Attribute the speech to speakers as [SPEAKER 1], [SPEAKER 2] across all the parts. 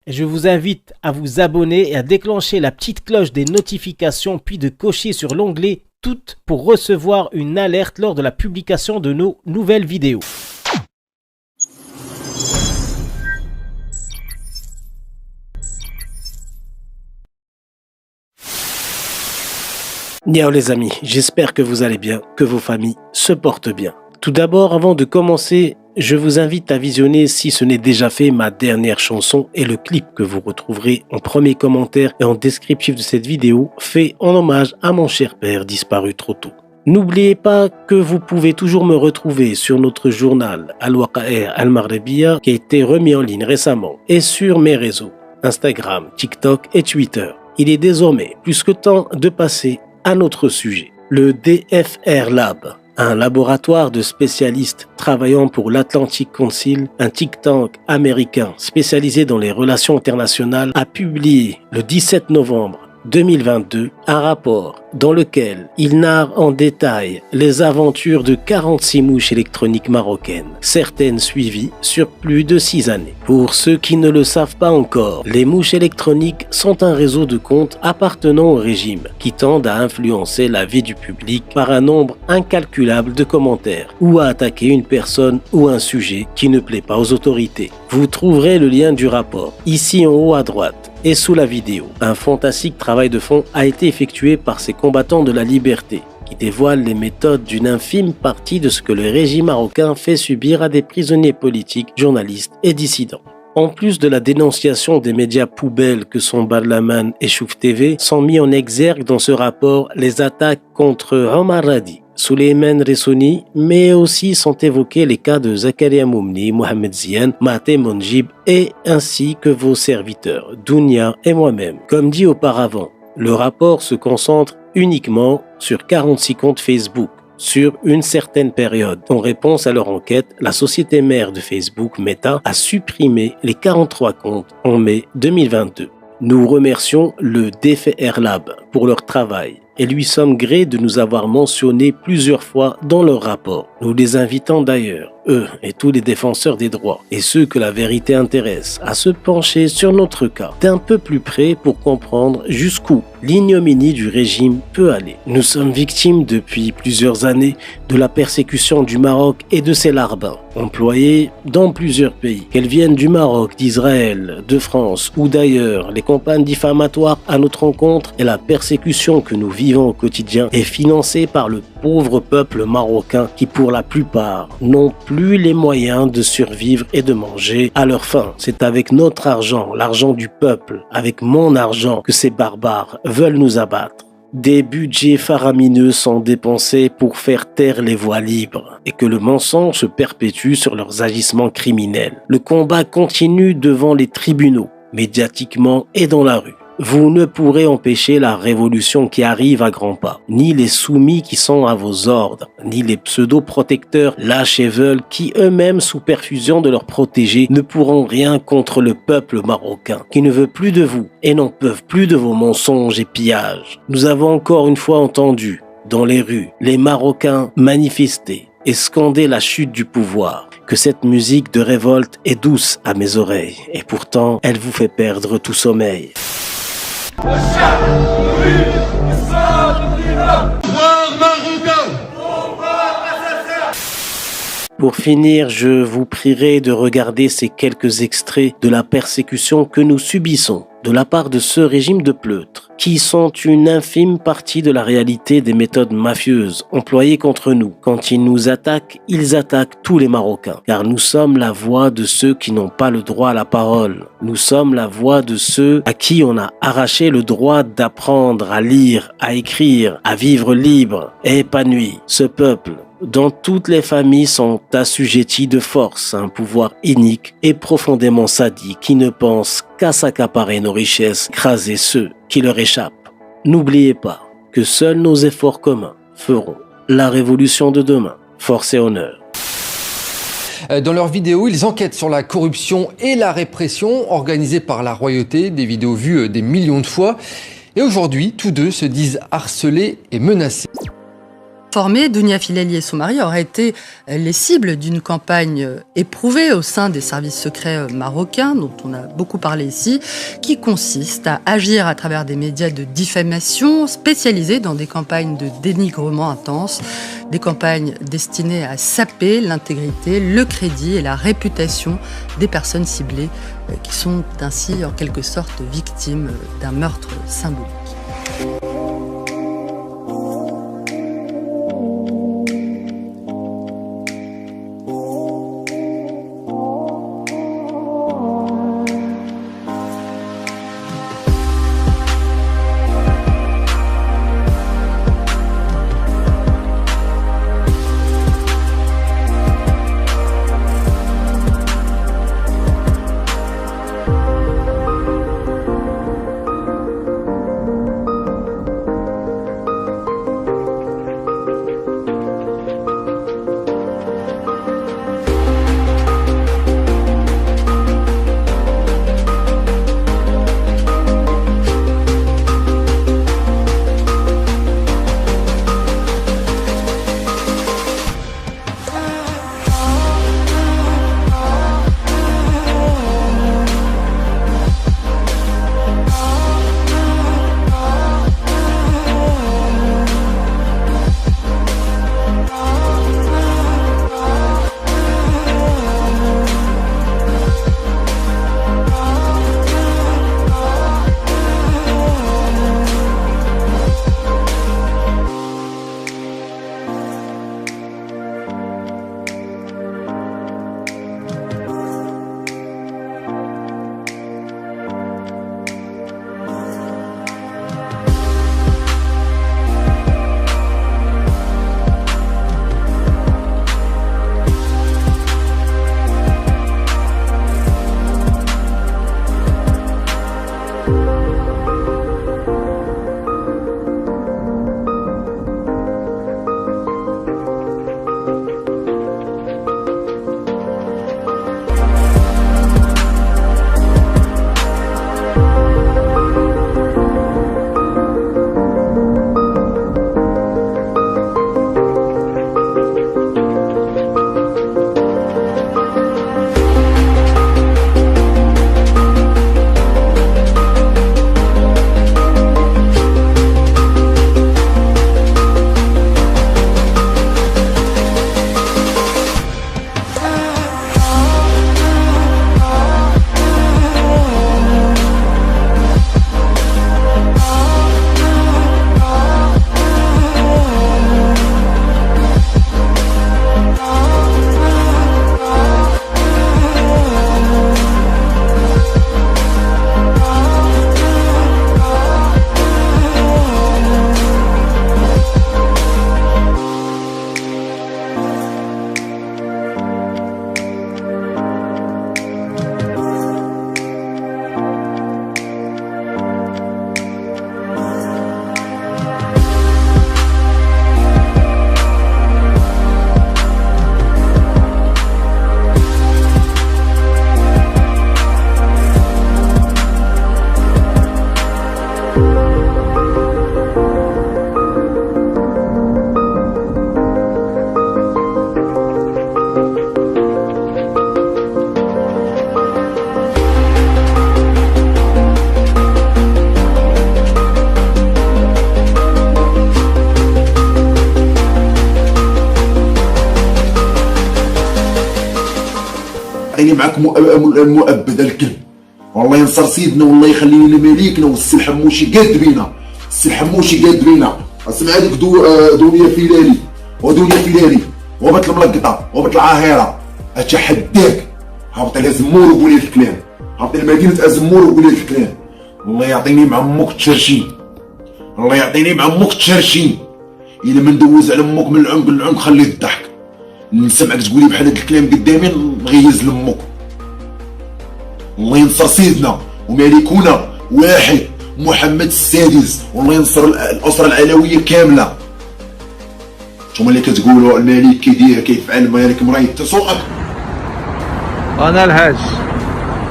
[SPEAKER 1] Je vous invite à vous abonner et à déclencher la petite cloche des notifications, puis de cocher sur l'onglet Toutes pour recevoir une alerte lors de la publication de nos nouvelles vidéos. Niao les amis, j'espère que vous allez bien, que vos familles se portent bien. Tout d'abord, avant de commencer, je vous invite à visionner, si ce n'est déjà fait, ma dernière chanson et le clip que vous retrouverez en premier commentaire et en descriptif de cette vidéo, fait en hommage à mon cher père disparu trop tôt. N'oubliez pas que vous pouvez toujours me retrouver sur notre journal Al-Waqa'a Al-Maghribiya qui a été remis en ligne récemment et sur mes réseaux Instagram, TikTok et Twitter. Il est désormais plus que temps de passer à notre sujet. Le DFR Lab, un laboratoire de spécialistes travaillant pour l'Atlantic Council, un think tank américain spécialisé dans les relations internationales, a publié le 17 novembre 2022 un rapport dans lequel il narre en détail les aventures de 46 mouches électroniques marocaines, certaines suivies sur plus de 6 années. Pour ceux qui ne le savent pas encore, les mouches électroniques sont un réseau de comptes appartenant au régime qui tendent à influencer la vie du public par un nombre incalculable de commentaires ou à attaquer une personne ou un sujet qui ne plaît pas aux autorités. Vous trouverez le lien du rapport ici en haut à droite et sous la vidéo. Un fantastique travail de fond a été effectué par ces combattants de la liberté qui dévoilent les méthodes d'une infime partie de ce que le régime marocain fait subir à des prisonniers politiques, journalistes et dissidents. En plus de la dénonciation des médias poubelles que sont Barlaman et Chouf TV, sont mis en exergue dans ce rapport les attaques contre Omar Radi, Souleymane Ressoni, mais aussi sont évoqués les cas de Zakaria Moumni, Mohamed Ziane, Maté Monjib et ainsi que vos serviteurs, Dounia et moi-même. Comme dit auparavant, le rapport se concentre uniquement sur 46 comptes Facebook sur une certaine période. En réponse à leur enquête, la société mère de Facebook, Meta, a supprimé les 43 comptes en mai 2022. Nous remercions le DFR Lab pour leur travail et lui sommes grés de nous avoir mentionné plusieurs fois dans leur rapport. Nous les invitons d'ailleurs, eux et tous les défenseurs des droits et ceux que la vérité intéresse, à se pencher sur notre cas d'un peu plus près pour comprendre jusqu'où l'ignominie du régime peut aller. Nous sommes victimes depuis plusieurs années de la persécution du Maroc et de ses larbins, employés dans plusieurs pays. Qu'elles viennent du Maroc, d'Israël, de France ou d'ailleurs, les campagnes diffamatoires à notre encontre et la persécution que nous vivons au quotidien est financée par le pauvre peuple marocain qui pour la plupart n'ont plus les moyens de survivre et de manger à leur faim. C'est avec notre argent, l'argent du peuple, avec mon argent que ces barbares veulent nous abattre. Des budgets faramineux sont dépensés pour faire taire les voix libres et que le mensonge se perpétue sur leurs agissements criminels. Le combat continue devant les tribunaux, médiatiquement et dans la rue. Vous ne pourrez empêcher la révolution qui arrive à grands pas, ni les soumis qui sont à vos ordres, ni les pseudo-protecteurs lâches et veulent qui eux-mêmes, sous perfusion de leurs protégés, ne pourront rien contre le peuple marocain, qui ne veut plus de vous et n'en peuvent plus de vos mensonges et pillages. Nous avons encore une fois entendu, dans les rues, les Marocains manifester et scander la chute du pouvoir, que cette musique de révolte est douce à mes oreilles, et pourtant, elle vous fait perdre tout sommeil. Pour finir, je vous prierai de regarder ces quelques extraits de la persécution que nous subissons de la part de ce régime de pleutres, qui sont une infime partie de la réalité des méthodes mafieuses employées contre nous. Quand ils nous attaquent, ils attaquent tous les Marocains, car nous sommes la voix de ceux qui n'ont pas le droit à la parole. Nous sommes la voix de ceux à qui on a arraché le droit d'apprendre à lire, à écrire, à vivre libre et épanoui. Ce peuple, dont toutes les familles sont assujetties de force à un pouvoir inique et profondément sadique qui ne pense qu'à s'accaparer nos richesses, écraser ceux qui leur échappent. N'oubliez pas que seuls nos efforts communs feront la révolution de demain. Force et honneur.
[SPEAKER 2] Dans leurs vidéos, ils enquêtent sur la corruption et la répression organisée par la royauté, des vidéos vues des millions de fois. Et aujourd'hui, tous deux se disent harcelés et menacés.
[SPEAKER 3] Formée, Dounia Filali et son mari auraient été les cibles d'une campagne éprouvée au sein des services secrets marocains, dont on a beaucoup parlé ici, qui consiste à agir à travers des médias de diffamation spécialisés dans des campagnes de dénigrement intense, des campagnes destinées à saper l'intégrité, le crédit et la réputation des personnes ciblées, qui sont ainsi en quelque sorte victimes d'un meurtre symbolique.
[SPEAKER 4] عيني معك مؤبد الكلب. والله ينصر سيدنا والله يخلي لنا مليكنا والسي الحموشي قاد بينا. السي الحموشي قاد بينا. اسمع هذيك دنيا فيلالي ودنيا فيلالي وبت الملقطه وبت العاهره اتحداك هبط على زمور وقولي الكلام. هبط لمدينه ازمور وقولي الكلام. الله يعطيني مع امك تشرشي. الله يعطيني مع امك تشرشي. الا ما ندوز على امك من العنق للعنق خليه الضحك. نسمعك تقولي بحال هاد الكلام قدامي نغيز لامك. الله ينصر سيدنا وملكنا واحد محمد السادس والله ينصر الاسره العلويه كامله. نتوما اللي كتقولوا الملك كيدير كيفعل مالك مراه تسوقك.
[SPEAKER 5] انا الحاج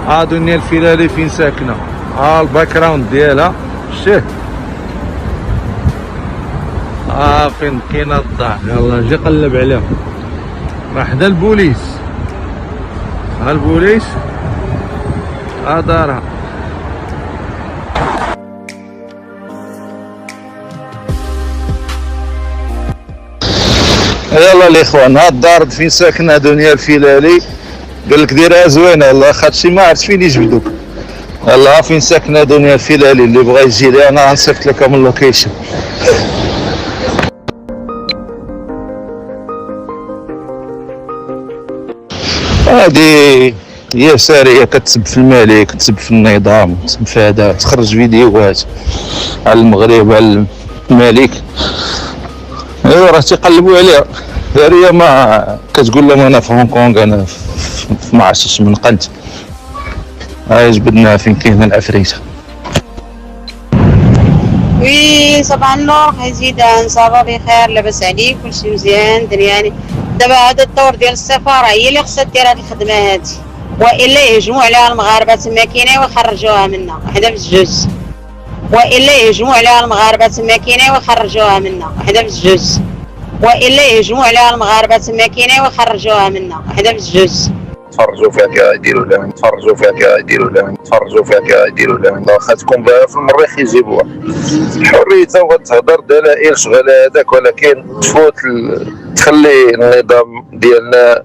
[SPEAKER 5] ها دنيا الفيلالي فين ساكنه ها الباك جراوند ديالها شتيه فين كاين الدار. يلا جي قلب عليهم. راه حدا البوليس. ها البوليس. دارها. يلا الاخوان، ها الدار فين ساكنه دنيا الفيلالي. قال لك ديرها زوينه والله، خاطشي ما عرفت فين يجبدوك. يلا فين ساكنه دنيا الفيلالي، اللي بغى يجي لي انا غنصيفط لكم اللوكيشن. هادي هي سارية كتسب في الملك، تسب في النظام، تسب في هذا، تخرج فيديوهات على المغرب على الملك. ايوا راه تيقلبوا عليها. هي ما كتقول لهم انا في هونغ كونغ، انا في ما عرفتش من قنت. هاي جبدناها فين كاين العفريته.
[SPEAKER 6] وي صباح النور زيدان، صافا بخير، لاباس عليك، كلشي مزيان درياني. دابا هذا الدور ديال السفاره هي اللي خصها دير هذه الخدمه هذه، والا يهجموا عليها المغاربه تما كاينه ويخرجوها منا، وحده بجوج. والا يهجموا عليها المغاربه تما كاينه ويخرجوها منا، وحده بجوج. والا يهجموا عليها المغاربه تما كاينه ويخرجوها منا، وحده بجوج.
[SPEAKER 7] تفرجوا فيها كي يديروا لها، تفرجوا فيها كي يديروا لها، تفرجوا فيها كي يديروا لها. واخا تكون باها في المريخ يجيبوها. حريتها وغتهضر دلائل شغل هذاك، ولكن تفوت تخلي النظام ديالنا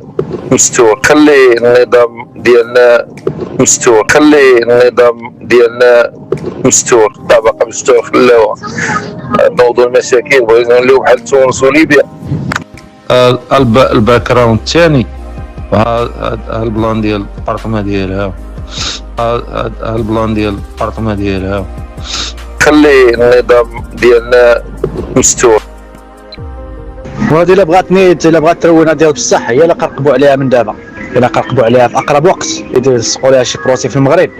[SPEAKER 7] مستور، خلي النظام ديالنا مستور، خلي النظام ديالنا مستور، الطبقه مستور خلاوها. نوضوا المشاكل، بغينا نوليو بحال تونس وليبيا. الباك جراوند الثاني، ها البلان ديال البارطما ديالها، ها البلان ديال البارطما ديالها. خلي النظام ديالنا مستور.
[SPEAKER 8] وهذه الا بغات تروينها ديال بصح، هي اللي قرقبوا عليها من دابا. الا قرقبوا عليها في اقرب وقت يلصقوا لها شي بروسي في المغرب،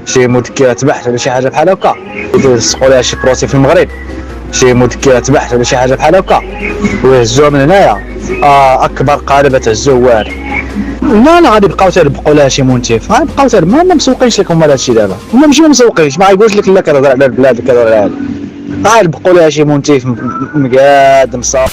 [SPEAKER 8] شي مذكرات بحث ولا شي حاجه بحال هكا، يلصقوا لها شي بروسي في المغرب، شي مذكرات بحث ولا شي حاجه بحال هكا، ويهزوها من هنايا. اكبر قالبه الزوار. لا غادي يبقاو تيربقوا لها شي منتف، غيبقاو ما مسوقينش لكم هذا الشيء دابا. هما ماشي مسوقينش، ما يقولش لك لا كتهضر على البلاد كتهضر على هذا. غيبقوا لها شي منتف مقاد مصاب.